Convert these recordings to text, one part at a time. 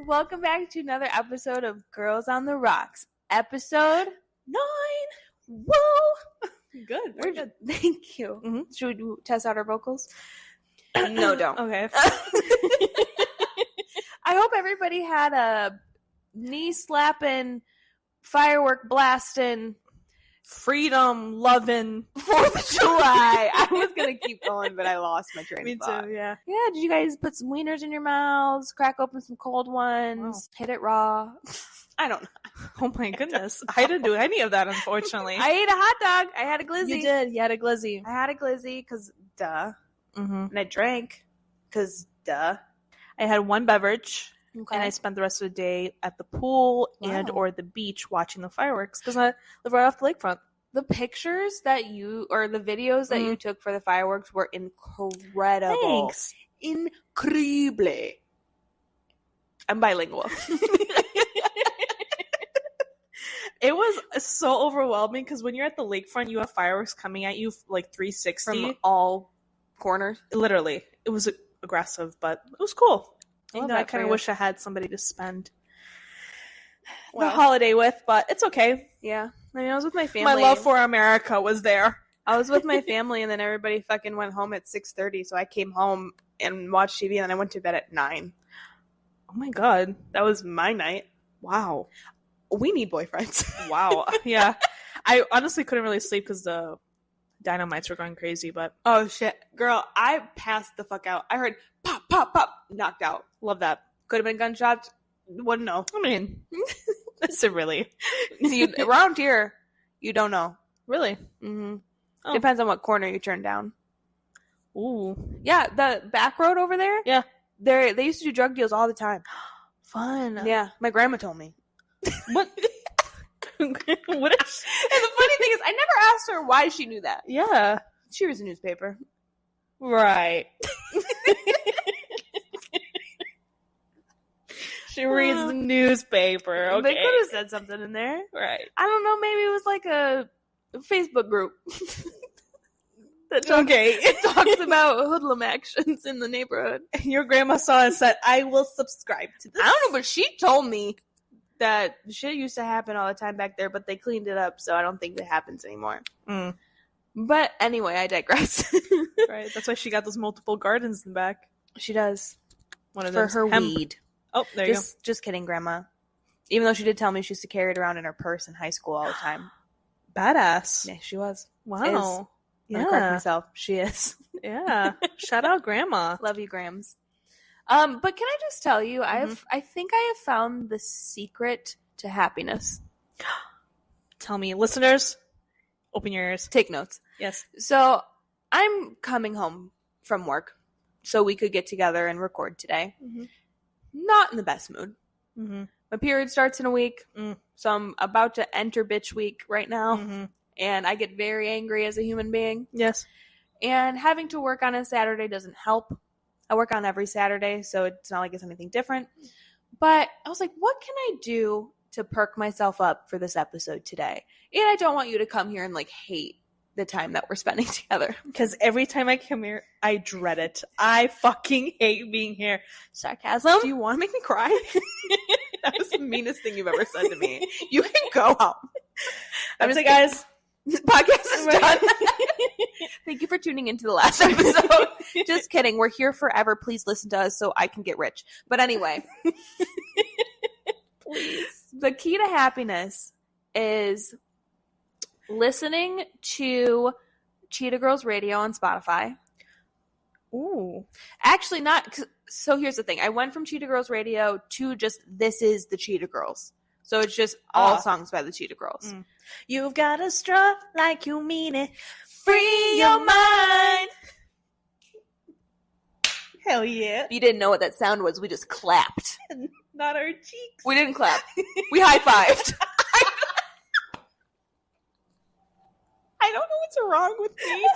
Welcome back to another episode of Girls on the Rocks. Episode 9. Whoa! Good. Very good. Thank you. Mm-hmm. Should we test out our vocals? No, don't. Okay. I hope everybody had a knee-slapping, firework blasting, freedom-loving 4th of July. I was going to keep going, but I lost my train of thought. Me too, yeah. Yeah, did you guys put some wieners in your mouths, crack open some cold ones, hit it raw? I don't know. Oh my goodness. I didn't do any of that, unfortunately. I ate a hot dog. I had a glizzy. You did. You had a glizzy. I had a glizzy because duh. Mm-hmm. And I drank because duh. I had one beverage. Okay. And I spent the rest of the day at the pool and or the beach watching the fireworks because I live right off the lakefront. The pictures that you, or the videos that you took for the fireworks were incredible. Thanks. Incredible. I'm bilingual. It was so overwhelming because when you're at the lakefront, you have fireworks coming at you like 360. From all corners. Literally. It was aggressive, but it was cool. I kind of wish I had somebody to spend the holiday with, but it's okay. Yeah. I mean, I was with my family. My love for America was there. I was with my family, and then everybody fucking went home at 6:30, so I came home and watched TV, and then I went to bed at 9. Oh my God. That was my night. Wow. We need boyfriends. Wow. Yeah. I honestly couldn't really sleep because the dynamites were going crazy, but... Oh, shit. Girl, I passed the fuck out. I heard pop, pop, pop, knocked out. Love that. Could have been gunshots. Wouldn't know. I mean, that's it really. Around here, you don't know. Really? Mm-hmm. Oh. Depends on what corner you turn down. Ooh. Yeah, the back road over there. Yeah. They used to do drug deals all the time. Fun. Yeah, my grandma told me. What? And the funny thing is, I never asked her why she knew that. Yeah. She reads the newspaper. Right. She reads the newspaper. Okay. They could have said something in there. Right. I don't know. Maybe it was like a Facebook group that talks about hoodlum actions in the neighborhood. Your grandma saw and said, I will subscribe to this. I don't know, but she told me that shit used to happen all the time back there, but they cleaned it up, so I don't think that happens anymore. Mm. But anyway, I digress. Right. That's why she got those multiple gardens in the back. She does. One of For those her hemp. weed. Oh, there you go. Just kidding, Grandma. Even though she did tell me she used to carry it around in her purse in high school all the time. Badass. Yeah, she was. Wow. I'm gonna correct myself. She is. Yeah. Shout out Grandma. Love you, Grams. But can I just tell you, I think I have found the secret to happiness. Tell me, listeners, open your ears. Take notes. Yes. So I'm coming home from work so we could get together and record today. Mm-hmm. Not in the best mood. Mm-hmm. My period starts in a week, so I'm about to enter bitch week right now, and I get very angry as a human being. Yes. And having to work on a Saturday doesn't help. I work on every Saturday, so it's not like it's anything different. But I was like, what can I do to perk myself up for this episode today? And I don't want you to come here and like hate the time that we're spending together. Because every time I come here, I dread it. I fucking hate being here. Sarcasm? Do you want to make me cry? That was the meanest thing you've ever said to me. You can go home. I'm just guys. Podcast is done. Thank you for tuning into the last episode. Just kidding. We're here forever. Please listen to us so I can get rich. But anyway. Please. The key to happiness is listening to Cheetah Girls Radio on Spotify. Ooh. Actually, not. So here's the thing. I went from Cheetah Girls Radio to just This Is the Cheetah Girls. So it's just all songs by the Cheetah Girls. You've got to strut like you mean it. Free your mind. Hell yeah. If you didn't know what that sound was, we just clapped. Not our cheeks. We didn't clap. We high-fived. I don't know what's wrong with me.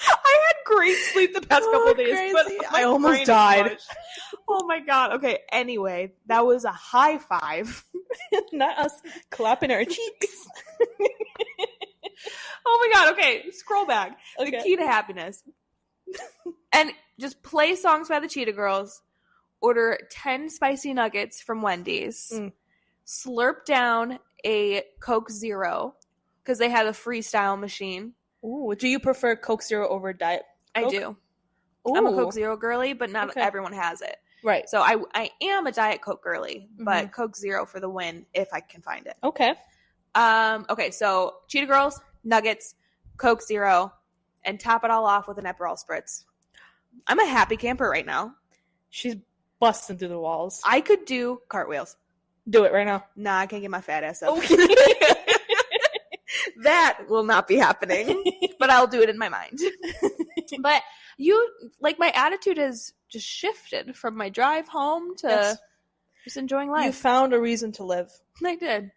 I had great sleep the past couple of days, crazy. but I almost died. Oh my god. Okay, anyway, that was a high five. Not us clapping our cheeks. Oh my god, okay, scroll back. Okay. The key to happiness. And just play songs by the Cheetah Girls order 10 spicy nuggets from Wendy's, slurp down a Coke Zero because they had a freestyle machine. Ooh, do you prefer Coke Zero over Diet Coke? I do. Ooh. I'm a Coke Zero girly, but not everyone has it. Right. So I am a Diet Coke girly, but Coke Zero for the win if I can find it. Okay. Okay, so Cheetah Girls, nuggets, Coke Zero, and top it all off with an Aperol Spritz. I'm a happy camper right now. She's busting through the walls. I could do cartwheels. Do it right now. Nah, I can't get my fat ass up. Okay. That will not be happening, but I'll do it in my mind. But my attitude has just shifted from my drive home to just enjoying life. You found a reason to live. I did.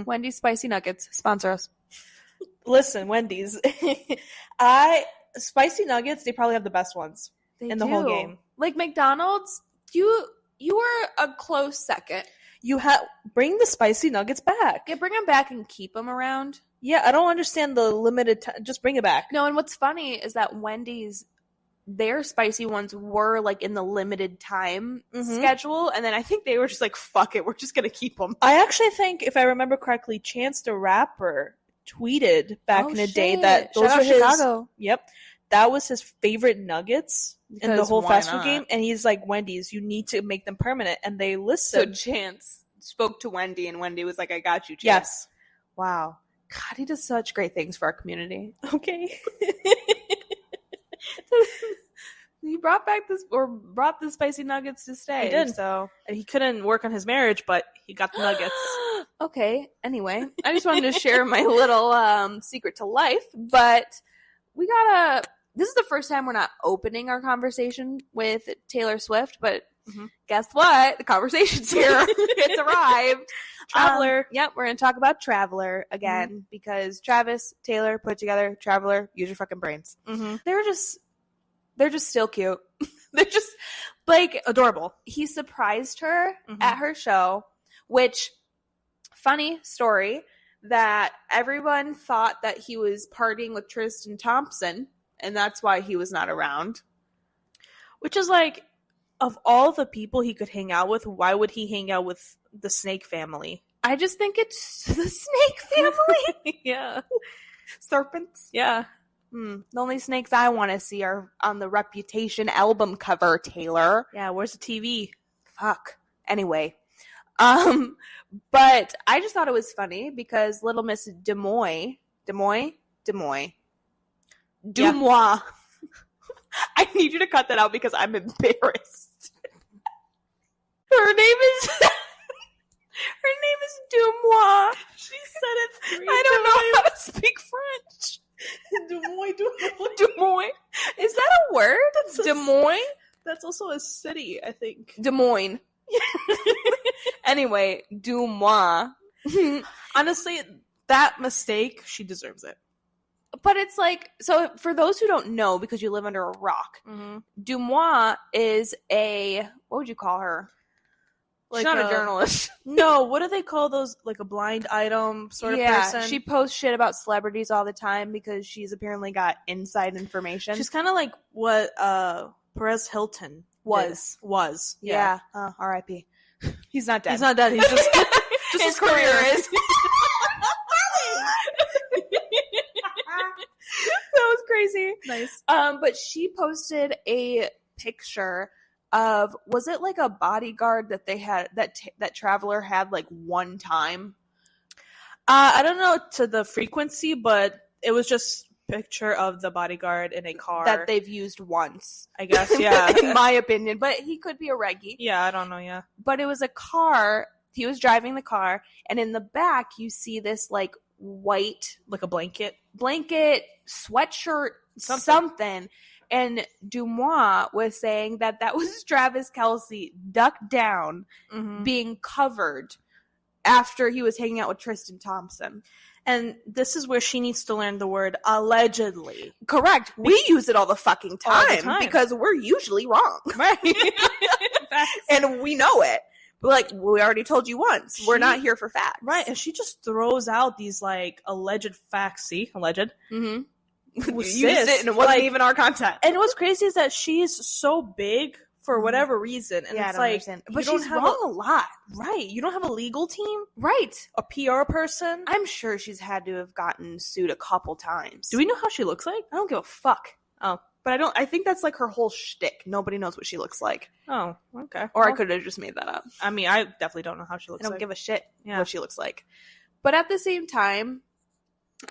Wendy's Spicy Nuggets, sponsor us. Listen, Wendy's. Spicy Nuggets, they probably have the best ones in the whole game. Like McDonald's, you were a close second. Bring the Spicy Nuggets back. Yeah, bring them back and keep them around. Yeah, I don't understand the limited time. Just bring it back. No, and what's funny is that Wendy's, their spicy ones were like in the limited time schedule, and then I think they were just like, fuck it, we're just gonna keep them. I actually think, if I remember correctly, Chance the Rapper tweeted back in the day that those were his. Chicago. Yep, that was his favorite nuggets in the whole fast food game, and he's like, Wendy's, you need to make them permanent, and they listened. So Chance spoke to Wendy, and Wendy was like, I got you, Chance. Yes. Wow. God, he does such great things for our community. Okay. He brought the spicy nuggets to stay. He did. So, and he couldn't work on his marriage, but he got the nuggets. Okay. Anyway, I just wanted to share my little secret to life, but this is the first time we're not opening our conversation with Taylor Swift, but guess what? The conversation's here. It's arrived. Travlor. Yep, we're going to talk about Travlor again because Travis, Taylor, put together, Travlor, use your fucking brains. They're just still cute. They're just like adorable. He surprised her at her show, which, funny story, that everyone thought that he was partying with Tristan Thompson, and that's why he was not around. Which is like, of all the people he could hang out with, why would he hang out with the Snake family? I just think it's the Snake family. Yeah. Serpents. Yeah. The only snakes I want to see are on the Reputation album cover, Taylor. Yeah, where's the TV? Fuck. Anyway. But I just thought it was funny because Little Miss Dumois. I need you to cut that out because I'm embarrassed. Her name is Dumois. She said it 3 times. I don't know how to speak French. Dumois. Is that a word? Des Moines? That's also a city, I think. Des Moines. Anyway, Dumois. Honestly, that mistake, she deserves it. But it's like, so for those who don't know, because you live under a rock, Dumois is what would you call her? Like she's not a journalist. No, what do they call those? Like a blind item sort of person? She posts shit about celebrities all the time because she's apparently got inside information. She's kind of like what Perez Hilton was. Yeah. R.I.P. He's not dead. He's not dead. He's just his career is. That was crazy. Nice. But she posted a picture of, was it like a bodyguard that they had that Travlor had like one time? I don't know to the frequency, but it was just a picture of the bodyguard in a car that they've used once, I guess. Yeah, in my opinion. But he could be a reggie. Yeah, I don't know. Yeah, but it was a car. He was driving the car, and in the back you see this like white, like a blanket, sweatshirt, something. And Dumois was saying that was Travis Kelce ducked down, being covered after he was hanging out with Tristan Thompson. And this is where she needs to learn the word allegedly. Correct. We use it all the fucking time because we're usually wrong. Right. And we know it. Like, we already told you once. We're not here for facts. Right. And she just throws out these, like, alleged facts. See? Alleged. We used it and it wasn't even our content. And what's crazy is that she's so big for whatever reason. And it's like, but she's wrong a lot. Right. You don't have a legal team? Right. A PR person? I'm sure she's had to have gotten sued a couple times. Do we know how she looks like? I don't give a fuck. Oh. But I think that's like her whole shtick. Nobody knows what she looks like. Oh, okay. Or I could have just made that up. I mean, I definitely don't know how she looks like. I don't give a shit what she looks like. But at the same time,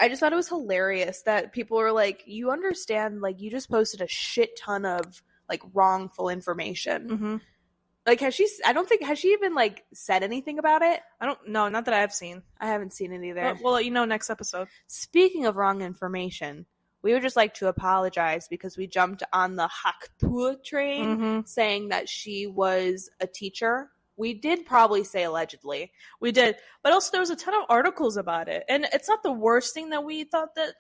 I just thought it was hilarious that people were like, you understand, like, you just posted a shit ton of, like, wrongful information. Mm-hmm. Like, has she even, like, said anything about it? I don't know. Not that I've seen. I haven't seen it either. We'll let you know next episode. Speaking of wrong information, we would just like to apologize because we jumped on the Haktua train saying that she was a teacher. We did probably say allegedly. We did. But also there was a ton of articles about it. And it's not the worst thing that we thought that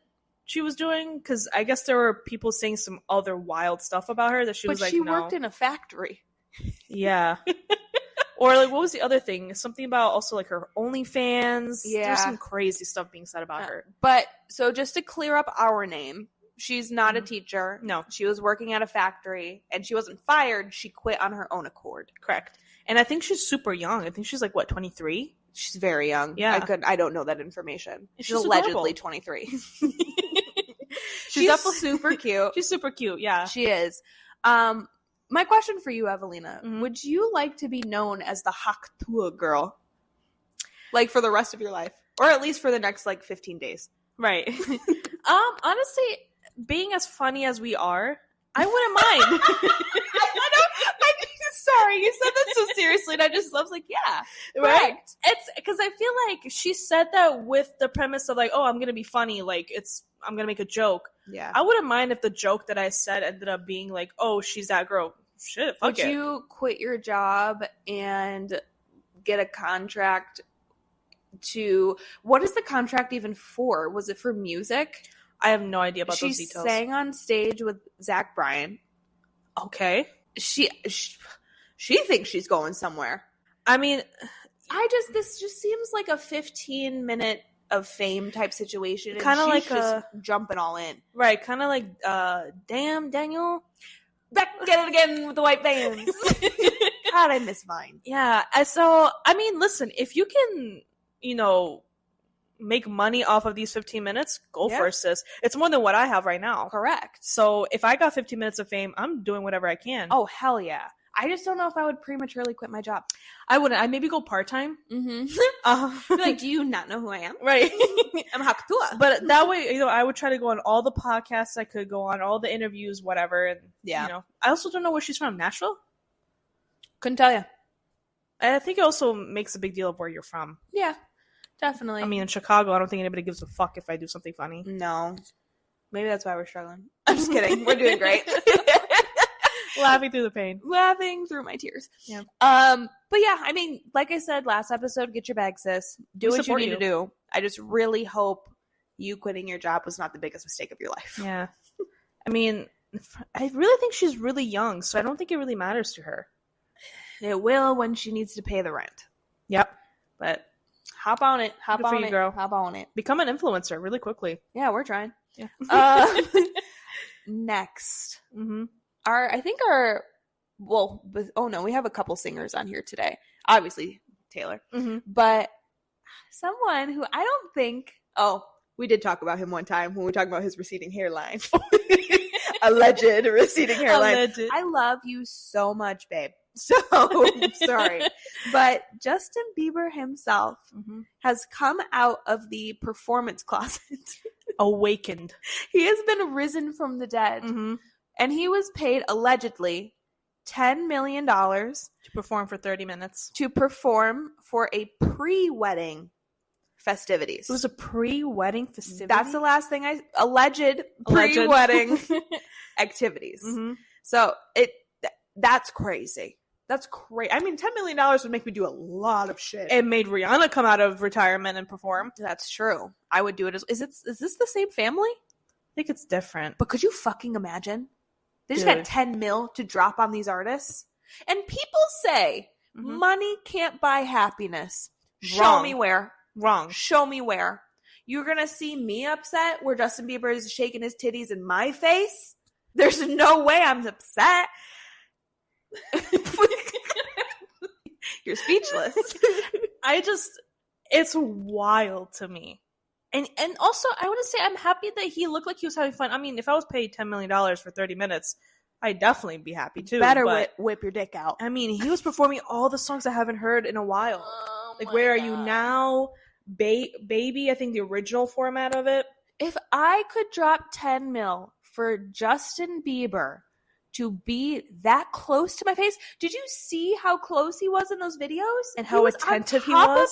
she was doing, because I guess there were people saying some other wild stuff about her that she was like, no. But she worked in a factory. Yeah. Or, like, what was the other thing? Something about also, like, her OnlyFans. Yeah. There's some crazy stuff being said about her. But, so just to clear up our name, she's not a teacher. No. She was working at a factory, and she wasn't fired. She quit on her own accord. Correct. And I think she's super young. I think she's, like, what, 23? She's very young. Yeah. I don't know that information. She's adorable. allegedly 23. She's definitely super cute. She's super cute, yeah. She is. My question for you, Evelina, would you like to be known as the Haktua girl? Like, for the rest of your life? Or at least for the next, like, 15 days? Right. Honestly, being as funny as we are, I wouldn't mind. Sorry, you said that so seriously, and I was like, yeah, right? It's because I feel like she said that with the premise of, like, oh, I'm gonna be funny, like, I'm gonna make a joke. Yeah. I wouldn't mind if the joke that I said ended up being like, oh, she's that girl. Shit, fuck it. Would you quit your job and get a contract to, what is the contract even for? Was it for music? I have no idea about those details. She sang on stage with Zach Bryan. Okay. She thinks she's going somewhere. I mean, this just seems like a 15-minute of fame type situation. Kind of like just jumping all in. Right, kind of like, damn, Daniel. Back at it again with the white vans. God, I miss Vine. Yeah, so, I mean, listen, if you can, make money off of these 15 minutes, go for it, sis. It's more than what I have right now. Correct. So if I got 15 minutes of fame, I'm doing whatever I can. Oh, hell yeah. I just don't know if I would prematurely quit my job. I wouldn't. I'd maybe go part-time. Like, do you not know who I am? Right. I'm Haktua. But that way, I would try to go on all the podcasts I could go on, all the interviews, whatever. And, I also don't know where she's from. Nashville? Couldn't tell you. I think it also makes a big deal of where you're from. Yeah, definitely. I mean, in Chicago, I don't think anybody gives a fuck if I do something funny. No. Maybe that's why we're struggling. I'm just kidding. We're doing great. Laughing through the pain. Laughing through my tears. Yeah. But yeah, I mean, like I said last episode, get your bag, sis. Do what you need to do. I just really hope you quitting your job was not the biggest mistake of your life. Yeah. I mean, I really think she's really young, so I don't think it really matters to her. It will when she needs to pay the rent. Yep. But hop on it. Hop Good on for you, it. girl. Hop on it. Become an influencer really quickly. Yeah, we're trying. Yeah. Next. Mm-hmm. We have a couple singers on here today. Obviously, Taylor. Mm-hmm. But someone who I don't think... Oh, we did talk about him one time when we talked about his receding hairline. Alleged receding hairline. Alleged. I love you so much, babe. So sorry. But Justin Bieber himself has come out of the performance closet. Awakened. He has been risen from the dead. Mm-hmm. And he was paid, allegedly, $10 million to perform for 30 minutes. To perform for a pre-wedding festivities. It was a pre-wedding festivity? That's the last thing alleged pre-wedding activities. Mm-hmm. So that's crazy. That's crazy. I mean, $10 million would make me do a lot of shit. It made Rihanna come out of retirement and perform. That's true. I would do it. Is this the same family? I think it's different. But could you fucking imagine? They just got 10 mil to drop on these artists. And people say money can't buy happiness. Show me where. Wrong. Show me where. You're going to see me upset where Justin Bieber is shaking his titties in my face? There's no way I'm upset. You're speechless. It's wild to me. And also, I want to say I'm happy that he looked like he was having fun. I mean, if I was paid $10 million for 30 minutes, I'd definitely be happy too. Better whip your dick out. I mean, he was performing all the songs I haven't heard in a while. Oh like, Where Are You Now? Baby, I think the original format of it. If I could drop 10 mil for Justin Bieber to be that close to my face, did you see how close he was in those videos? And how attentive he was? On top of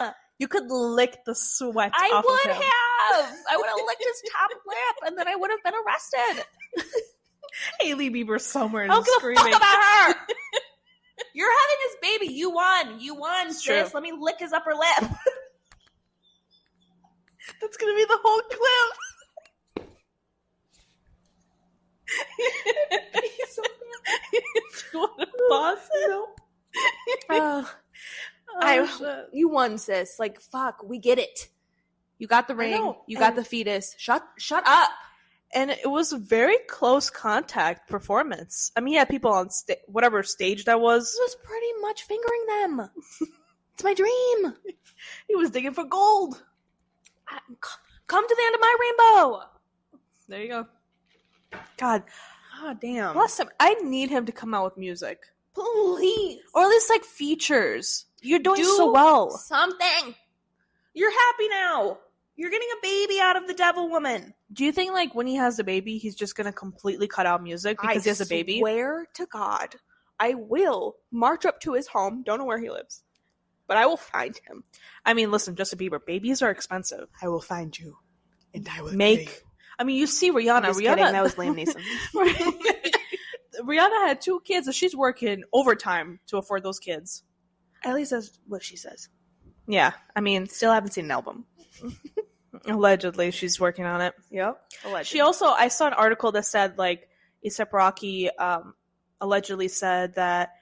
them. You could lick the sweat I off would of him. have. I would have licked his top lip, and then I would have been arrested. Hailey Bieber somewhere is I don't give screaming. a fuck about her. You're having his baby. You won. You won, It's sis. true. Let me lick his upper lip. That's gonna be the whole clip. You want to pause it? No. Shit. You won, sis. Like, fuck, we get it. You got the ring. know. You got the fetus. Shut up. And it was a very close contact performance. I mean, he had people on whatever stage that was. This was pretty much fingering them. It's my dream. He was digging for gold. Come to the end of my rainbow. There you go. God, Damn. last time I need him to come out with music, Please. or at least like features. You're doing Do so well. something. You're happy now. You're getting a baby out of the devil woman. Do you think like when he has the baby, he's just gonna completely cut out music because he has a baby? I swear to God, I will march up to his home. Don't know where he lives, but I will find him. I mean, listen, Justin Bieber, babies are expensive. I will find you, and I will Make. I mean, you see Rihanna. Just Rihanna. kidding, that was Liam Neeson. Rihanna had 2 kids, and she's working overtime to afford those kids. At least that's what she says. Yeah, I mean, Still haven't seen an album. allegedly, she's working on it. Yep. She also, I saw an article that said like A$AP Rocky allegedly said that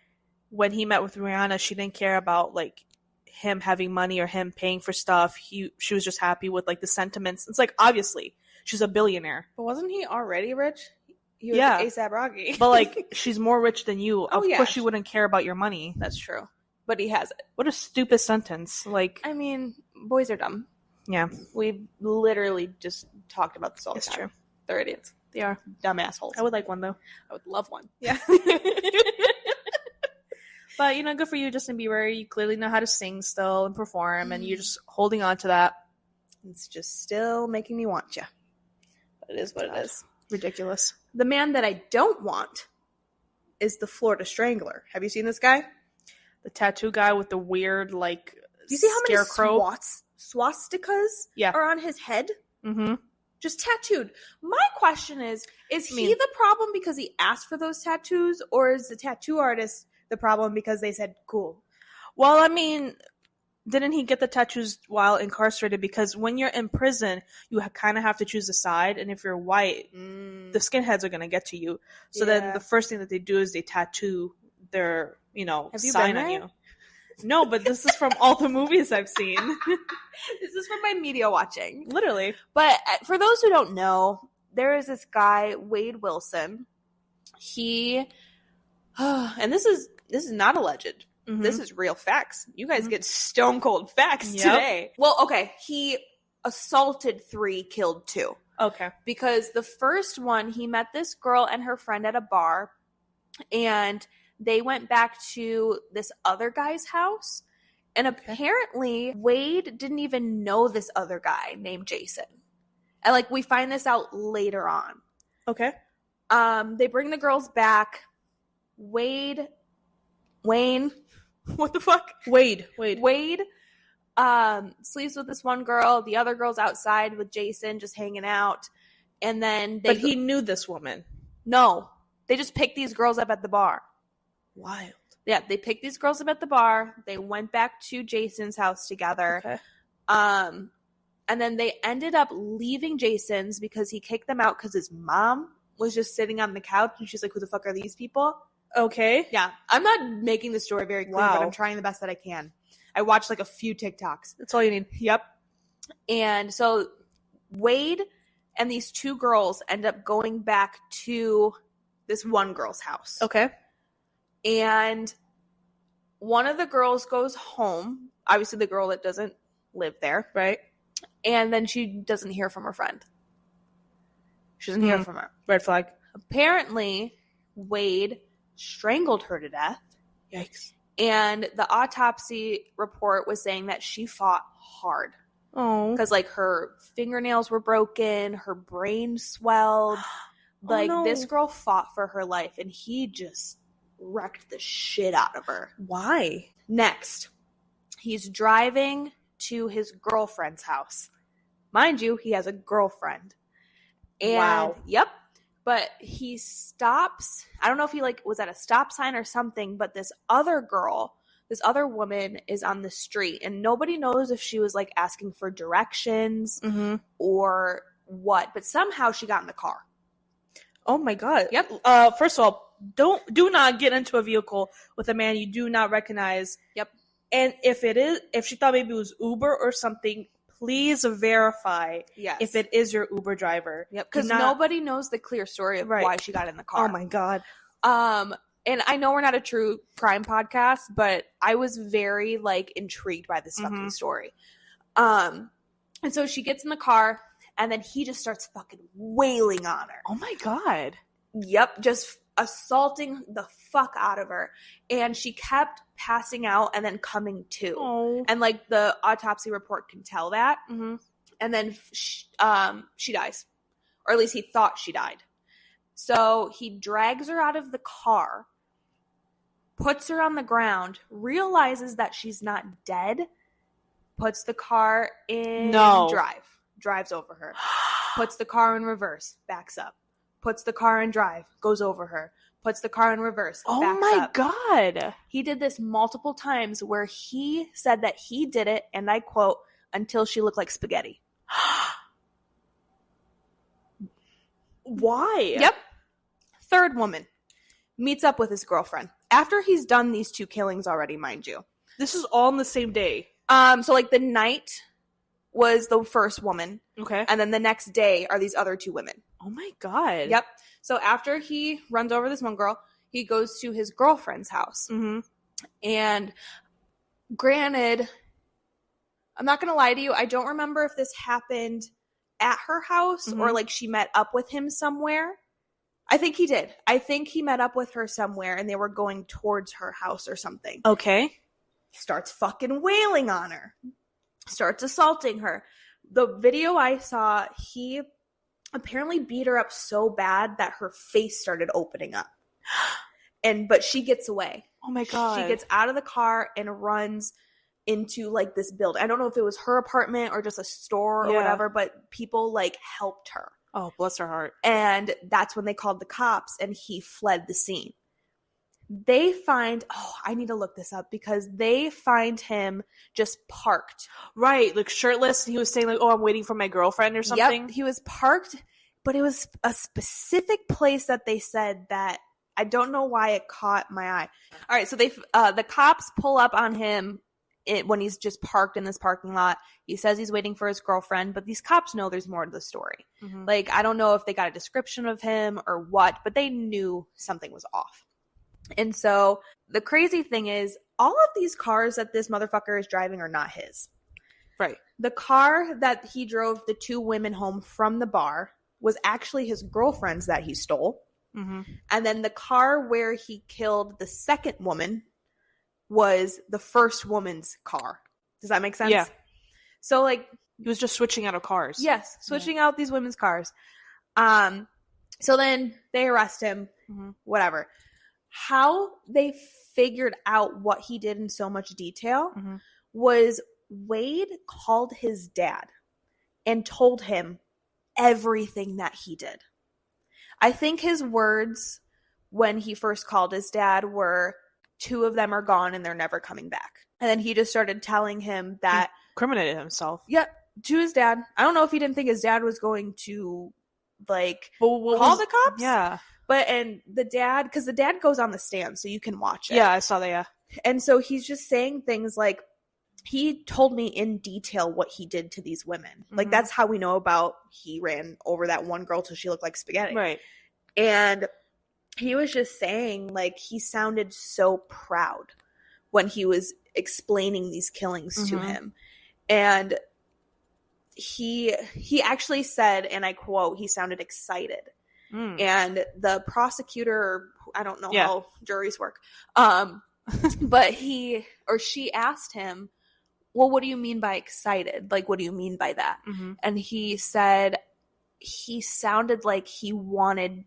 when he met with Rihanna, she didn't care about like him having money or him paying for stuff. She was just happy with like the sentiments. It's like obviously she's a billionaire, But wasn't he already rich? He was Yeah. A$AP Rocky. but like she's more rich than you. Of yeah. course, she wouldn't care about your money. That's true. But he has it. What a stupid sentence. Like, I mean, boys are dumb. yeah, We've literally just talked about this all the it's time. true. They're idiots. They are. Dumb assholes. I would like one though. I would love one. Yeah. But, you know, good for you, Justin Bieber. You clearly know how to sing still and perform, and you're just holding on to that. It's just still making me want you. But it is what it is. Ridiculous. The man that I don't want is the Florida Strangler. Have you seen this guy? The tattoo guy with the weird, like, Do you see how many scarecrow. swastikas Yeah. are on his head? Mm-hmm. Just tattooed. My question is he mean- the problem because he asked for those tattoos, or is the tattoo artist the problem because they said cool? Well, I mean, didn't he get the tattoos while incarcerated? Because when you're in prison, you kind of have to choose a side, and if you're white, the skinheads are going to get to you. So then Yeah. the first thing that they do is they tattoo their, Have you sign been on there? you. No, but this is from all the movies I've seen. This is from my media watching. Literally. But for those who don't know, there is this guy, Wade Wilson. He, and this is not alleged. Mhm. This is real facts. You guys get stone cold facts Yep. today. Well, okay. He assaulted 3, killed 2. Okay. Because the first one, he met this girl and her friend at a bar, and they went back to this other guy's house. And apparently, Wade didn't even know this other guy named Jason. And like we find this out later on. Okay. They bring the girls back. Wayne, what the fuck? Wade. Wade sleeps with this one girl. The other girl's outside with Jason, just hanging out. And then But he knew this woman. No, they just picked these girls up at the bar. Wild. Yeah, they picked these girls up at the bar. They went back to Jason's house together. Okay. And then they ended up leaving Jason's because he kicked them out because his mom was just sitting on the couch and she's like, who the fuck are these people? Okay. Yeah, I'm not making the story very clear, Wow. but I'm trying the best that I can. I watched like a few TikToks. That's all you need. Yep. And so Wade and these 2 girls end up going back to this one girl's house. Okay. And one of the girls goes home. Obviously, the girl that doesn't live there. Right. And then she doesn't hear from her friend. She doesn't hear from her. Red flag. Apparently, Wade strangled her to death. Yikes. And the autopsy report was saying that she fought hard. Oh. Because, like, her fingernails were broken, her brain swelled. Like, this girl fought for her life, and he just wrecked the shit out of her. Why? Next, he's driving to his girlfriend's house. Mind you, he has a girlfriend. And, wow. Yep. But he stops. I don't know if he, like, was at a stop sign or something, but this other woman is on the street, and nobody knows if she was, like, asking for directions or what, but somehow she got in the car. Oh my God. Yep. First of all, do not get into a vehicle with a man you do not recognize. Yep. And if she thought maybe it was Uber or something, please verify if it is your Uber driver. Yep. Because nobody knows the clear story of why she got in the car. Oh my God. And I know we're not a true crime podcast, but I was very, like, intrigued by this fucking story. And so she gets in the car, and then he just starts fucking wailing on her. Oh my God. Yep, just assaulting the fuck out of her. And she kept passing out and then coming to. Oh. And, like, the autopsy report can tell that. And then she dies. Or at least he thought she died. So he drags her out of the car, puts her on the ground, realizes that she's not dead, puts the car in drives over her, puts the car in reverse, backs up, puts the car in drive, goes over her, puts the car in reverse, backs up. Oh my God. He did this multiple times where he said that he did it, and I quote, until she looked like spaghetti. Why? Yep. Third woman meets up with his girlfriend after he's done these 2 killings already, mind you. This is all in the same day. So, like, the night was the first woman. Okay. And then the next day are these other 2 women. Oh my God. Yep. So after he runs over this one girl, he goes to his girlfriend's house. And granted, I'm not going to lie to you, I don't remember if this happened at her house or, like, she met up with him somewhere. I think he did. I think he met up with her somewhere and they were going towards her house or something. Okay. Starts fucking wailing on her. Starts assaulting her. The video I saw, he apparently beat her up so bad that her face started opening up. But she gets away. Oh my God. She gets out of the car and runs into, like, this building. I don't know if it was her apartment or just a store or whatever, but people, like, helped her. Oh, bless her heart. And that's when they called the cops and he fled the scene. They find, I need to look this up because they find him just parked. Right, like shirtless, and he was saying, like, I'm waiting for my girlfriend or something. Yep, he was parked, but it was a specific place that they said that I don't know why it caught my eye. All right, so the cops pull up on him when he's just parked in this parking lot. He says he's waiting for his girlfriend, but these cops know there's more to the story. Like, I don't know if they got a description of him or what, but they knew something was off. And so the crazy thing is, all of these cars that this motherfucker is driving are not his. Right. The car that he drove the 2 women home from the bar was actually his girlfriend's that he stole. And then the car where he killed the second woman was the first woman's car. Does that make sense? Yeah. So, like, he was just switching out of cars. Yes, switching out these women's cars. So then they arrest him, whatever. How they figured out what he did in so much detail was Wade called his dad and told him everything that he did. I think his words when he first called his dad were, 2 of them are gone and they're never coming back. And then he just started telling him that... Incriminated himself. Yeah, to his dad. I don't know if he didn't think his dad was going to, like, call the cops. Yeah. And the dad, because the dad goes on the stand so you can watch it. Yeah, I saw that, yeah. And so he's just saying things like, he told me in detail what he did to these women. Like, that's how we know about he ran over that one girl till she looked like spaghetti. Right. And he was just saying, like, he sounded so proud when he was explaining these killings to him. And he actually said, and I quote, he sounded excited. And the prosecutor, I don't know how juries work, but she asked him, well, what do you mean by excited? Like, what do you mean by that? And he said he sounded like he wanted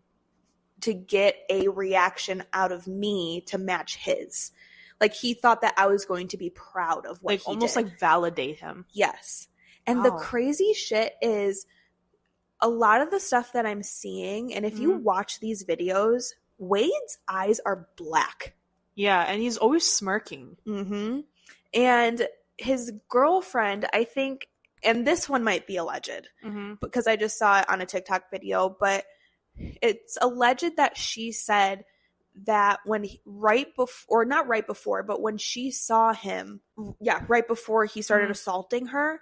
to get a reaction out of me to match his. Like, he thought that I was going to be proud of what he almost did. like validate him. Yes. And the crazy shit is a lot of the stuff that I'm seeing, and if you watch these videos, Wade's eyes are black. Yeah, and he's always smirking. And his girlfriend, I think, and this one might be alleged, because I just saw it on a TikTok video, but it's alleged that she said that when when she saw him, right before he started assaulting her,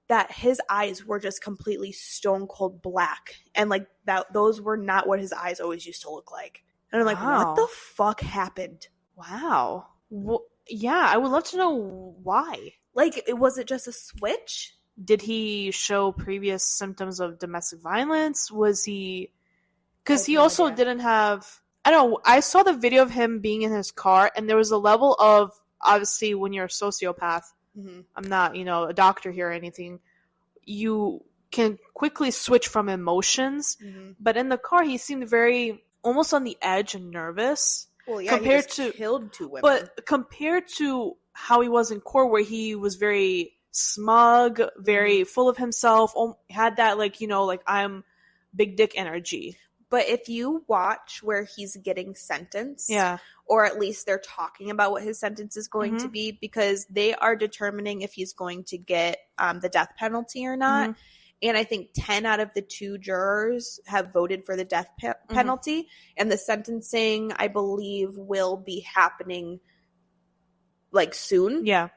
that his eyes were just completely stone cold black. And like that, those were not what his eyes always used to look like. And I'm like, what the fuck happened? Wow. Well, yeah, I would love to know why. Like, was it just a switch? Did he show previous symptoms of domestic violence? Was he... Because he also didn't have... I don't know. I saw the video of him being in his car, and there was a level of... Obviously, when you're a sociopath, I'm not, a doctor here or anything, you can quickly switch from emotions. But in the car, he seemed very... almost on the edge and nervous. Well, yeah, compared to killed 2 women. But compared to how he was in court, where he was very smug, very full of himself, had that like I'm big dick energy. But if you watch where he's getting sentenced, or at least they're talking about what his sentence is going to be, because they are determining if he's going to get the death penalty or not. And I think 10 out of the 2 jurors have voted for the death penalty. And the sentencing, I believe, will be happening like soon. Yeah.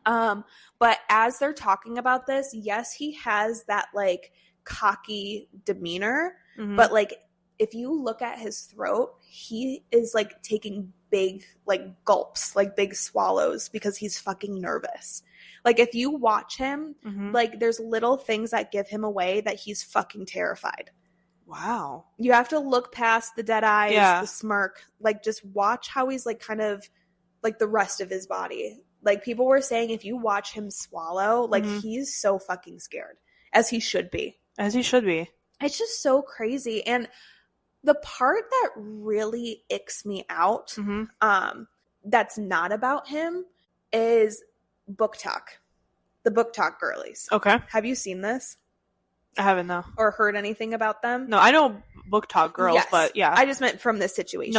But as they're talking about this, yes, he has that like cocky demeanor. But like, if you look at his throat, he is like taking big like gulps, like big swallows, because he's fucking nervous. Like, if you watch him, like, there's little things that give him away that he's fucking terrified. Wow. You have to look past the dead eyes, the smirk. Like, just watch how he's, like, kind of, like, the rest of his body. Like, people were saying if you watch him swallow, like, he's so fucking scared. As he should be. As he should be. It's just so crazy. And the part that really icks me out, that's not about him, is Book Talk. The Book Talk girlies. Okay. Have you seen this? I haven't, no. Or heard anything about them? No, I know Book Talk girls, but yeah. I just meant from this situation.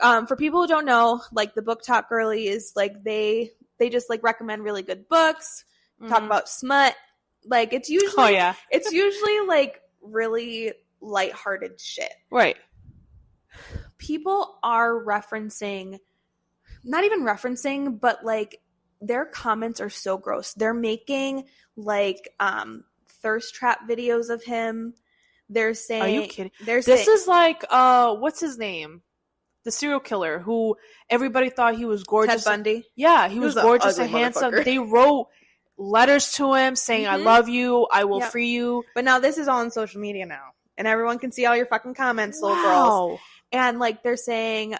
No. For people who don't know, like, the Book Talk girlies, like, they just, like, recommend really good books, talk about smut. Like, it's usually... it's usually, like, really lighthearted shit. Right. People are referencing... Not even referencing, but, like... Their comments are so gross. They're making like thirst trap videos of him. They're saying, "Are you kidding?" This is like what's his name? The serial killer who everybody thought he was gorgeous. Ted Bundy. Yeah, he was gorgeous and handsome. They wrote letters to him saying, "I love you. I will free you." But now this is all on social media now, and everyone can see all your fucking comments, little girls. And like they're saying,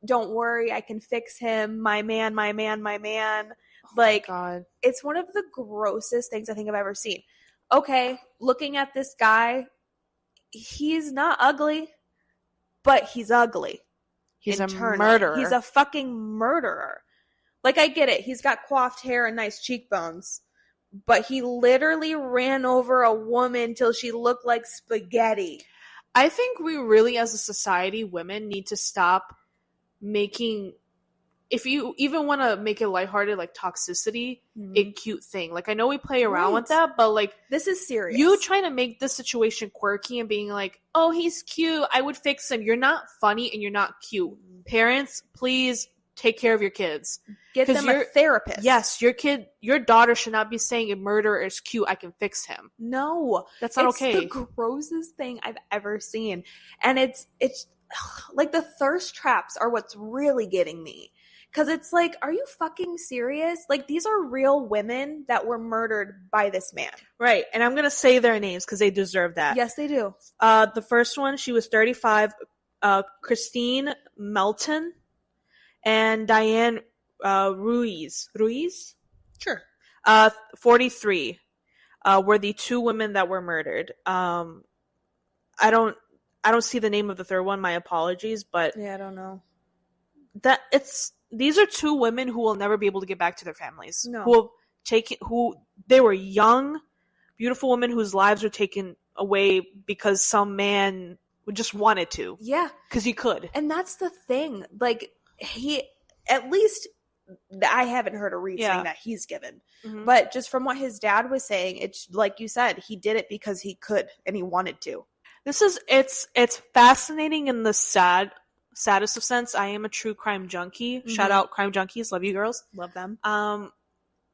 don't worry, I can fix him. My man, my man, my man. Like, God. It's one of the grossest things I think I've ever seen. Okay, looking at this guy, he's not ugly, but he's ugly. He's internally. A murderer. He's a fucking murderer. Like, I get it. He's got coiffed hair and nice cheekbones, but he literally ran over a woman till she looked like spaghetti. I think we really, as a society, women need to stop making, if you even want to make it lighthearted, like toxicity, a cute thing. Like, I know we play around with that, but like, this is serious. You trying to make this situation quirky and being like, oh, he's cute, I would fix him. You're not funny and you're not cute. Parents, please take care of your kids. Get them a therapist. Yes, your daughter should not be saying a murderer is cute, I can fix him. No. That's not okay. It's the grossest thing I've ever seen. And it's like the thirst traps are what's really getting me. Because it's like, are you fucking serious? Like, these are real women that were murdered by this man. Right. And I'm going to say their names because they deserve that. Yes, they do. The first one, she was 35, Christine Melton, and Diane Ruiz. Ruiz? Sure. 43 were the two women that were murdered. I don't see the name of the third one. My apologies, but yeah, I don't know. These are two women who will never be able to get back to their families. No. Who they were young, beautiful women whose lives were taken away because some man just wanted to. Yeah. Because he could. And that's the thing. Like, at least I haven't heard a reasoning that he's given. Mm-hmm. But just from what his dad was saying, it's like you said, he did it because he could and he wanted to. It's fascinating in the saddest of sense. I am a true crime junkie. Mm-hmm. Shout out crime junkies. Love you girls. Love them.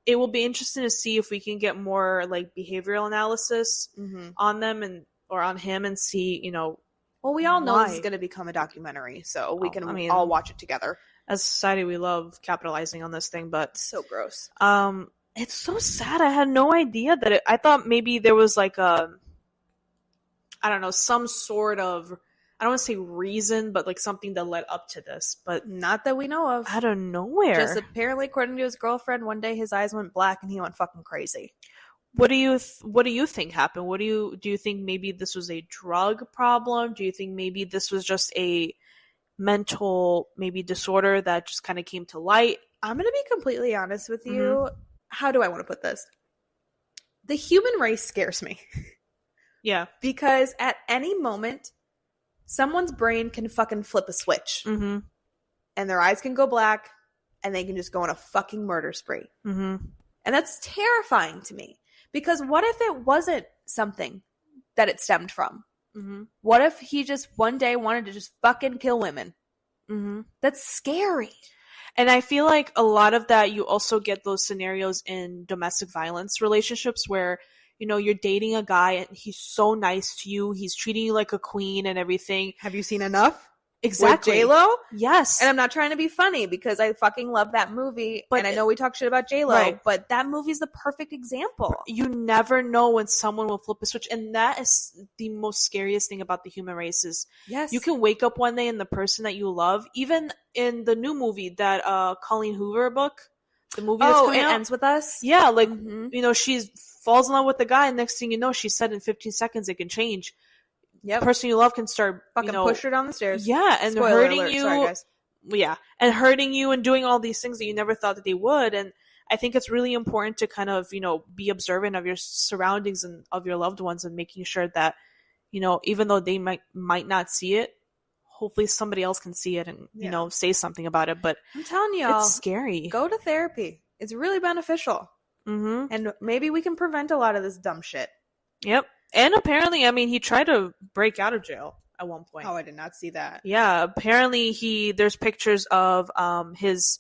It will be interesting to see if we can get more like behavioral analysis on them or on him and see, you know. Well, we all know this is going to become a documentary, so we can all watch it together. As a society, we love capitalizing on this thing, but so gross. It's so sad. I had no idea that I thought maybe there was like some sort of, I don't want to say reason, but like something that led up to this, but not that we know of. Out of nowhere. Just apparently, according to his girlfriend, one day his eyes went black and he went fucking crazy. What do you think happened? Do you think maybe this was a drug problem? Do you think maybe this was just a mental maybe disorder that just kind of came to light? I'm going to be completely honest with you. How do I want to put this? The human race scares me. Yeah. Because at any moment, someone's brain can fucking flip a switch. Mm-hmm. And their eyes can go black and they can just go on a fucking murder spree. Mm-hmm. And that's terrifying to me. Because what if it wasn't something that it stemmed from? Mm-hmm. What if he just one day wanted to just fucking kill women? Mm-hmm. That's scary. And I feel like a lot of that, you also get those scenarios in domestic violence relationships where, you know, you're dating a guy and he's so nice to you. He's treating you like a queen and everything. Have you seen Enough? Exactly. With J-Lo? Yes. And I'm not trying to be funny because I fucking love that movie. But, and I know we talk shit about J-Lo, right, but that movie's the perfect example. You never know when someone will flip a switch. And that is the most scariest thing about the human race is you can wake up one day and the person that you love, even in the new movie, that Colleen Hoover book, the movie that's coming out. It Ends With Us? Yeah, like, you know, she falls in love with the guy and next thing you know, she said in 15 seconds it can change. Yep. The person you love can start fucking push her down the stairs. Yeah, and Spoiler hurting alert. you. Sorry, guys. Yeah, and hurting you and doing all these things that you never thought that they would. And I think it's really important to kind of, you know, be observant of your surroundings and of your loved ones and making sure that, you know, even though they might not see it, hopefully somebody else can see it and, you know, say something about it. But I'm telling you, it's scary. Go to therapy. It's really beneficial. Mm-hmm. And maybe we can prevent a lot of this dumb shit. Yep. And apparently, I mean, he tried to break out of jail at one point. Oh, I did not see that. Yeah, apparently there's pictures of his,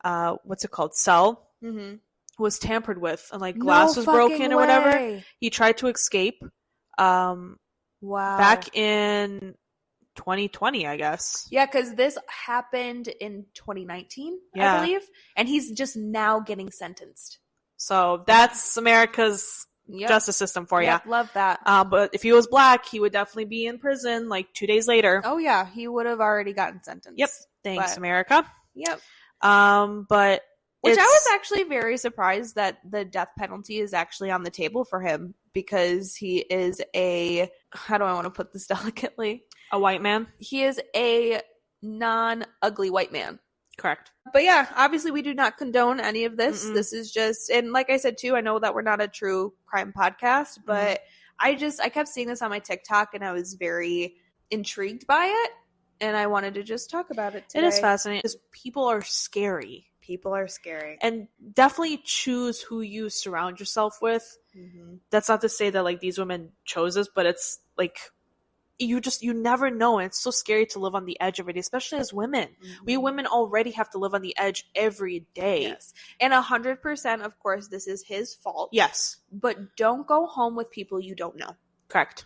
what's it called, cell, was tampered with, and like glass was broken or whatever. He tried to escape. Wow. Back in 2020, I guess. Yeah, because this happened in 2019, I believe, and he's just now getting sentenced. So that's America's justice system for you. Love that. But if he was black, he would definitely be in prison like 2 days later. Oh yeah, he would have already gotten sentenced. Yep. Thanks, America. Yep. But which I was actually very surprised that the death penalty is actually on the table for him because he is how do I want to put this delicately? A white man. He is a non-ugly white man. Correct. But yeah, obviously we do not condone any of this. Mm-mm. This is just, and like I said too, I know that we're not a true crime podcast, but I kept seeing this on my TikTok and I was very intrigued by it and I wanted to just talk about it today. It is fascinating because people are scary. People are scary. And definitely choose who you surround yourself with. Mm-hmm. That's not to say that like these women chose this, but it's like you never know, and it's so scary to live on the edge every day, especially as women. Mm-hmm. We women already have to live on the edge every day. Yes. And 100%, of course, this is his fault. Yes. But don't go home with people you don't know. Correct.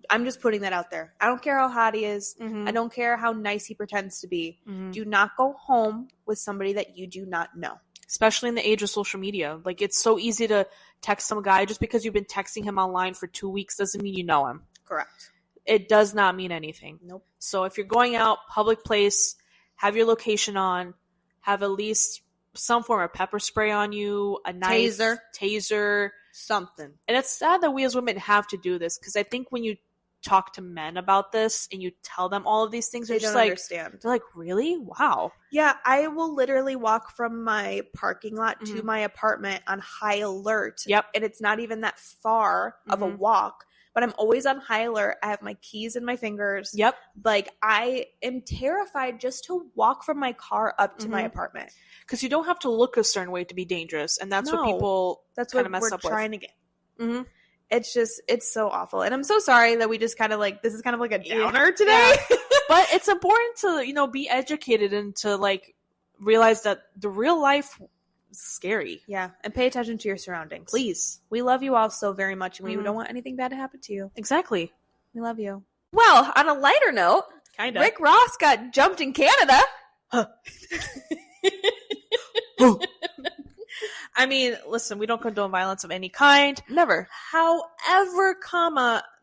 I'm just putting that out there. I don't care how hot he is. Mhm. I don't care how nice he pretends to be. Mhm. Do not go home with somebody that you do not know. Especially in the age of social media. Like, it's so easy to text some guy. Just because you've been texting him online for 2 weeks doesn't mean you know him. Correct. It does not mean anything. Nope. So if you're going out, public place, have your location on, have at least some form of pepper spray on you, a knife, taser, something. And it's sad that we as women have to do this, because I think when you talk to men about this and you tell them all of these things, they're just like, understand. They're like, really? Wow. Yeah, I will literally walk from my parking lot to my apartment on high alert. Yep. And it's not even that far of a walk, but I'm always on high alert. I have my keys in my fingers. Yep. Like, I am terrified just to walk from my car up to my apartment. Because you don't have to look a certain way to be dangerous, and that's what people kind of mess up with. Trying to get. Mm-hmm. It's so awful. And I'm so sorry that we just kind of like, this is kind of like a downer today. Yeah. But it's important to, be educated and to like realize that the real life is scary. Yeah. And pay attention to your surroundings. Please. We love you all so very much, and we don't want anything bad to happen to you. Exactly. We love you. Well, on a lighter note, kind of. Rick Ross got jumped in Canada. Huh. I mean, listen, we don't condone violence of any kind. Never. However,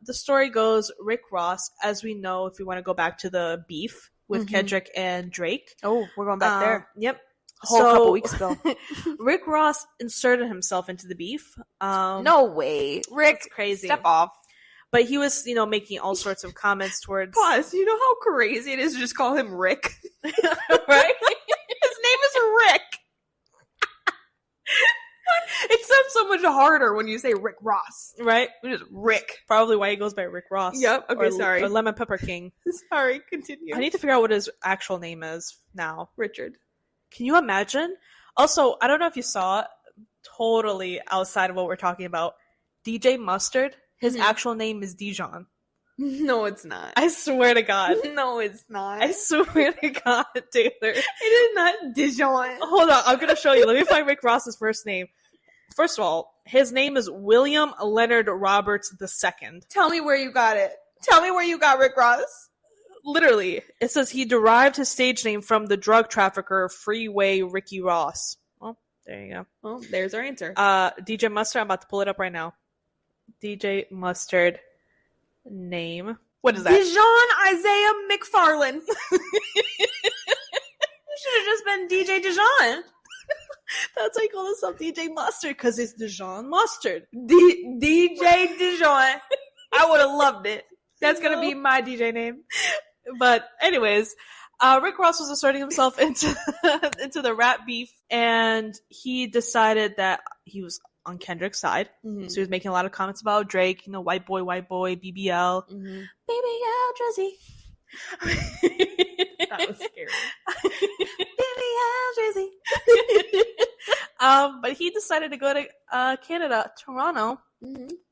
the story goes, Rick Ross, as we know, if we want to go back to the beef with Kendrick and Drake. Oh, we're going back there. Yep. A whole couple weeks ago. Rick Ross inserted himself into the beef. No way. Rick, crazy. Step off. But he was, making all sorts of comments towards... Pause. You know how crazy it is to just call him Rick? Right? His name is Rick. It sounds so much harder when you say Rick Ross. Right? It is Rick. Probably why he goes by Rick Ross. Yep. Okay, sorry. Or Lemon Pepper King. Sorry, continue. I need to figure out what his actual name is now. Richard. Can you imagine? Also, I don't know if you saw it, totally outside of what we're talking about. DJ Mustard, his actual name is Dijon. No, it's not. I swear to God. No, it's not. I swear to God, Taylor. It is not Dijon. Hold on, I'm going to show you. Let me find Rick Ross's first name. First of all, his name is William Leonard Roberts II. Tell me where you got it. Tell me where you got Rick Ross. Literally, it says he derived his stage name from the drug trafficker Freeway Ricky Ross. Well, there you go. Well, there's our answer. DJ Mustard, I'm about to pull it up right now. DJ Mustard name. What is that? Dijon Isaiah McFarlane. You should have just been DJ Dijon. That's why I call this up DJ Mustard, because it's Dijon Mustard. DJ Dijon. I would have loved it. That's going to be my DJ name. But anyways, Rick Ross was asserting himself into the rap beef, and he decided that he was on Kendrick's side. Mm-hmm. So he was making a lot of comments about Drake, white boy, BBL. Mm-hmm. BBL, Drizzy. That was scary. BBL, Drizzy. But he decided to go to Canada, Toronto,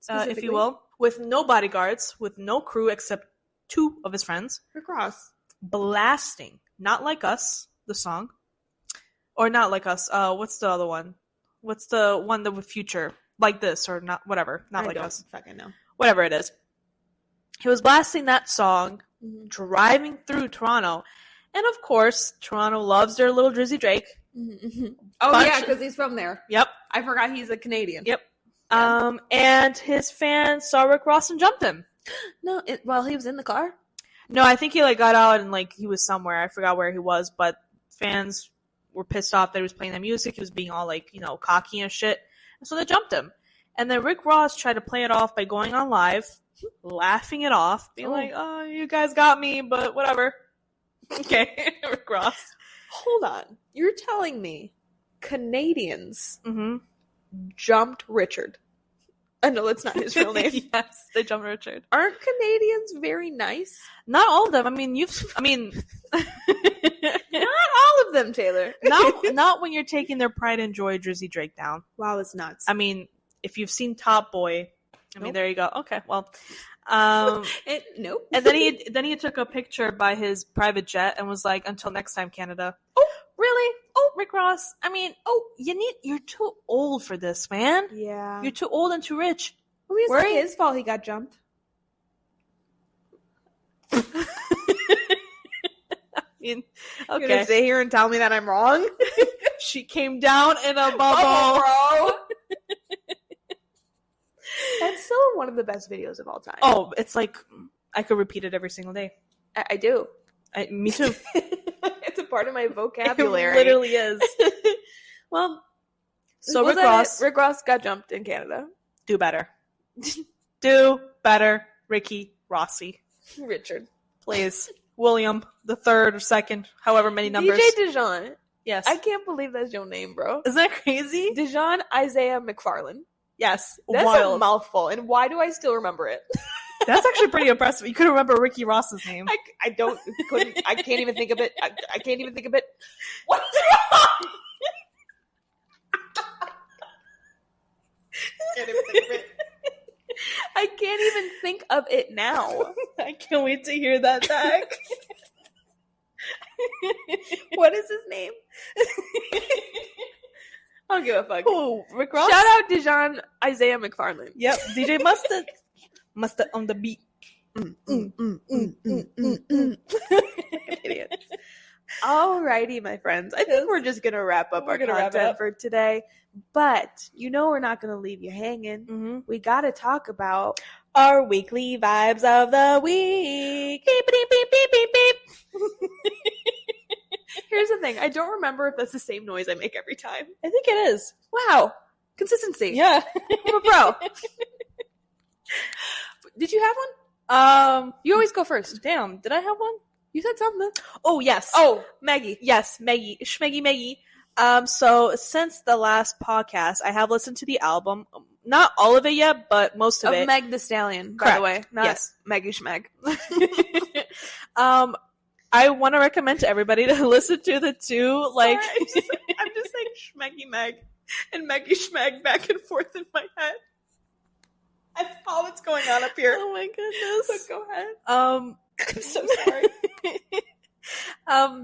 if you will, with no bodyguards, with no crew except 2 of his friends. Rick Ross. Blasting. Not Like Us, the song. Or Not Like Us. What's the other one? What's the one that with Future? Like This, or not, whatever. Not Like Us. Fucking know. Whatever it is. He was blasting that song, driving through Toronto. And of course, Toronto loves their little Drizzy Drake. Mm-hmm. Oh, yeah, because he's from there. Yep. I forgot he's a Canadian. Yep. Yeah. And his fans saw Rick Ross and jumped him. No, while he was in the car? No, I think he got out and he was somewhere. I forgot where he was, but fans were pissed off that he was playing the music. He was being all cocky and shit. And so they jumped him. And then Rick Ross tried to play it off by going on live, laughing it off, being like, oh, you guys got me, but whatever. Okay, Rick Ross. Hold on. You're telling me Canadians Mm-hmm. jumped Richard? I know that's not his real name. Yes, they jumped Richard. Aren't Canadians very nice? Not all of them. I mean, not all of them, Taylor. not when you're taking their pride and joy Drizzy Drake down. Wow, it's nuts. I mean, if you've seen Top Boy, there you go. Okay, well, nope. And then he took a picture by his private jet and was like, "Until next time, Canada." Oh, really? Oh, Rick Ross. I mean, you're too old for this, man. Yeah. You're too old and too rich. Well, it's not his fault he got jumped. mean, okay. You're gonna sit here and tell me that I'm wrong? She came down in a bubble. Bro. That's still one of the best videos of all time. Oh, it's like I could repeat it every single day. I do. Me too. It's a part of my vocabulary. It literally is. Well, so Rick Ross got jumped in Canada. Do better. Do better, Ricky Rossi. Richard. Please. William, the third or second, however many numbers. DJ Dijon. Yes. I can't believe that's your name, bro. Isn't that crazy? Dijon Isaiah McFarlane. Yes. That's wild. a mouthful. And why do I still remember it? That's actually pretty impressive. You couldn't remember Ricky Ross's name. I can't even think of it. I can't even think of it. What's wrong? I can't even think of it now. I can't wait to hear that back. What is his name? I don't give a fuck. Oh, Rick Ross? Shout out Dijon Isaiah McFarlane. Yep, DJ Mustard on the beat. Idiot. Alrighty, my friends. I think we're just gonna wrap up our content for today. But you know we're not gonna leave you hanging. Mm-hmm. We gotta talk about our weekly vibes of the week. Beep, beep, beep, beep, beep, beep. Here's the thing. I don't remember if that's the same noise I make every time. I think it is. Wow. Consistency. Yeah. I'm a pro. Did you have one? You always go first. Damn. Did I have one? You said something. Oh, yes. Oh, Maggie. Yes, Maggie. Schmeggy Maggie. So since the last podcast, I have listened to the album. Not all of it yet, but most of it. Meg the Stallion, by Correct. the way. Not yes. Maggie Schmeg. I want to recommend to everybody to listen to the two, like... Sorry, I'm just saying Schmeggy Meg and Maggie Schmeg back and forth in my head. That's all that's going on up here. Oh my goodness. But go ahead. I'm so sorry.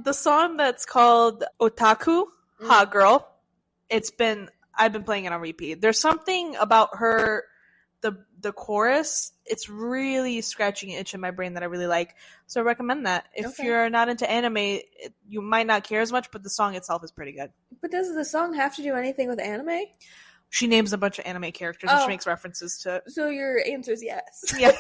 The song that's called Otaku, Hot Girl, I've been playing it on repeat. There's something about her, the chorus, it's really scratching an itch in my brain that I really like. So I recommend that. If you're not into anime, you might not care as much, but the song itself is pretty good. But does the song have to do anything with anime? She names a bunch of anime characters and she makes references to it. So your answer is yes. Yeah.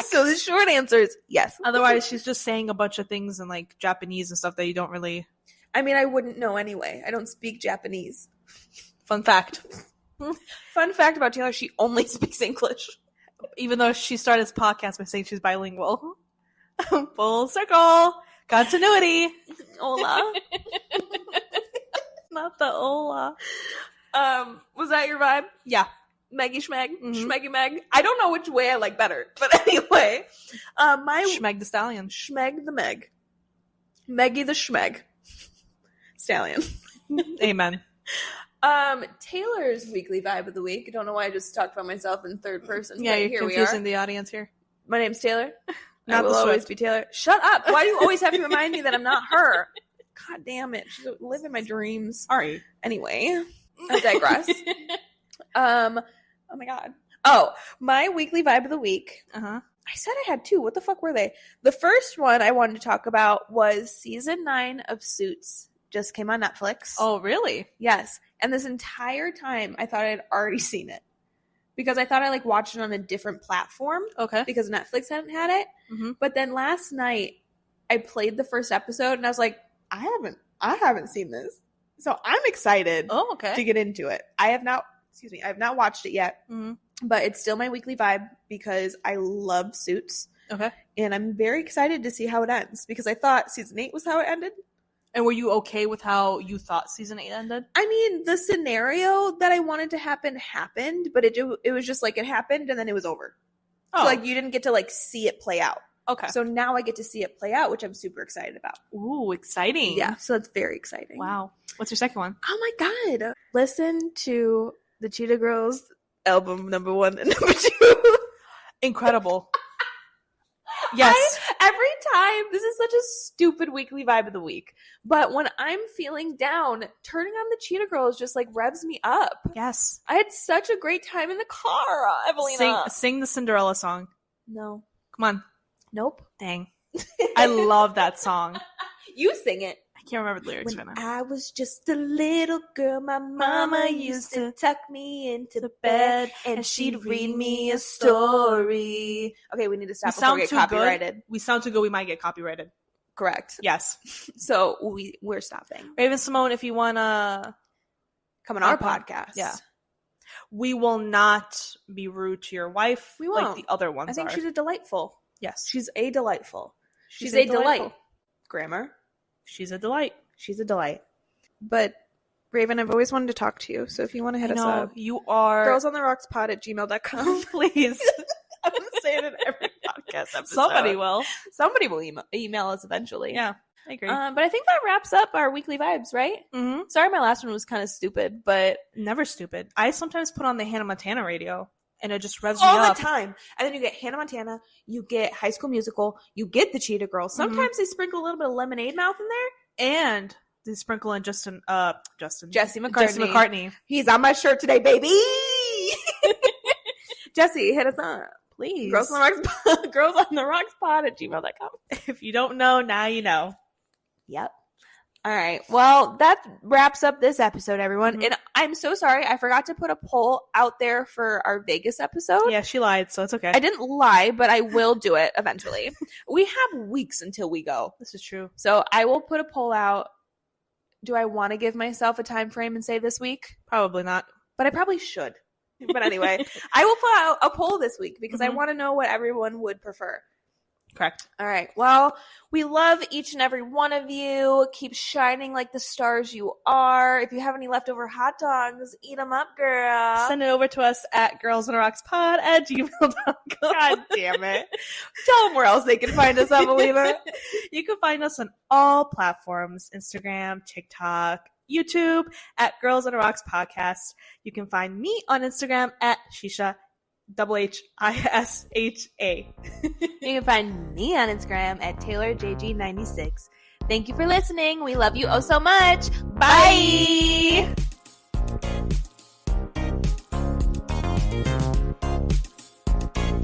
So the short answer is yes. Otherwise, she's just saying a bunch of things in like Japanese and stuff that you don't really... I mean, I wouldn't know anyway. I don't speak Japanese. Fun fact. Fun fact about Taylor, she only speaks English. Even though she started this podcast by saying she's bilingual. Full circle. Continuity. Hola. Not the hola. Was that your vibe? Yeah. Maggie Schmeg? Mm-hmm. Schmeggy Meg? I don't know which way I like better. But anyway. My Schmeg the Stallion. Schmeg the Meg. Meggie the Schmeg. Stallion. Amen. Taylor's weekly vibe of the week. I don't know why I just talked about myself in third person. Yeah, but you're here confusing the audience here. My name's Taylor. Not I will always be Taylor. Shut up! Why do you always have to remind me that I'm not her? God damn it! She's living my dreams. Sorry. Anyway, I digress. Oh my god. Oh, my weekly vibe of the week. I said I had two. What the fuck were they? The first one I wanted to talk about was season 9 of Suits. Just came on Netflix. Oh, really? Yes. And this entire time, I thought I had already seen it. Because I thought I watched it on a different platform. Okay. Because Netflix hadn't had it. Mm-hmm. But then last night, I played the first episode and I was like, I haven't seen this. So I'm excited to get into it. I have not watched it yet. Mm-hmm. But it's still my weekly vibe because I love Suits. Okay. And I'm very excited to see how it ends. Because I thought season 8 was how it ended. And were you okay with how you thought season 8 ended? I mean, the scenario that I wanted to happen happened, but it was just it happened and then it was over. Oh. So you didn't get to see it play out. Okay. So now I get to see it play out, which I'm super excited about. Ooh, exciting. Yeah, so it's very exciting. Wow. What's your second one? Oh my god. Listen to the Cheetah Girls album number 1 and number 2. Incredible. Yes. Every time, this is such a stupid weekly vibe of the week. But when I'm feeling down, turning on the Cheetah Girls just revs me up. Yes. I had such a great time in the car, Evelina. Sing the Cinderella song. No. Come on. Nope. Dang. I love that song. You sing it. I can't remember the lyrics When right now. I was just a little girl, my mama used to tuck me into bed, and she'd read me a story. Okay, we need to stop before we get copyrighted. We sound too good. We might get copyrighted. Correct. Yes. So we're stopping. Raven Simone, if you want to come on our podcast. Yeah. We will not be rude to your wife. We won't. Like the other ones I think are. she's a delightful. Yes. She's a delightful. She's a delight. Grammar. She's a delight. She's a delight. But Raven, I've always wanted to talk to you. So if you want to hit us up. You are girlsontherockspod@gmail.com. Please. I'm going to say it in every podcast episode. Somebody will. Somebody will email us eventually. Yeah, I agree. But I think that wraps up our weekly vibes, right? Mm-hmm. Sorry, my last one was kind of stupid, but never stupid. I sometimes put on the Hannah Montana radio, and it just revs me all up the time. And then you get Hannah Montana, you get High School Musical, you get the Cheetah Girls. Sometimes they sprinkle a little bit of Lemonade Mouth in there, and they sprinkle in Jesse McCartney. Jesse McCartney. He's on my shirt today, baby. Jesse, hit us up. Please. Girls on the Rocks pod@gmail.com. If you don't know, now you know. Yep. All right. Well, that wraps up this episode, everyone. Mm-hmm. And I'm so sorry. I forgot to put a poll out there for our Vegas episode. Yeah, she lied, so it's okay. I didn't lie, but I will do it eventually. We have weeks until we go. This is true. So I will put a poll out. Do I want to give myself a time frame and say this week? Probably not. But I probably should. But anyway, I will put out a poll this week because I want to know what everyone would prefer. Correct. All right. Well, we love each and every one of you. Keep shining like the stars you are. If you have any leftover hot dogs, eat them up, girl. Send it over to us at girlsontherockspod@gmail.com. God damn it. Tell them where else they can find us, Evelina. You can find us on all platforms, Instagram, TikTok, YouTube, at Girls on the Rocks Podcast. You can find me on Instagram at Shisha, WHISHA. You can find me on Instagram at TaylorJG96. Thank you for listening. We love you oh so much. Bye.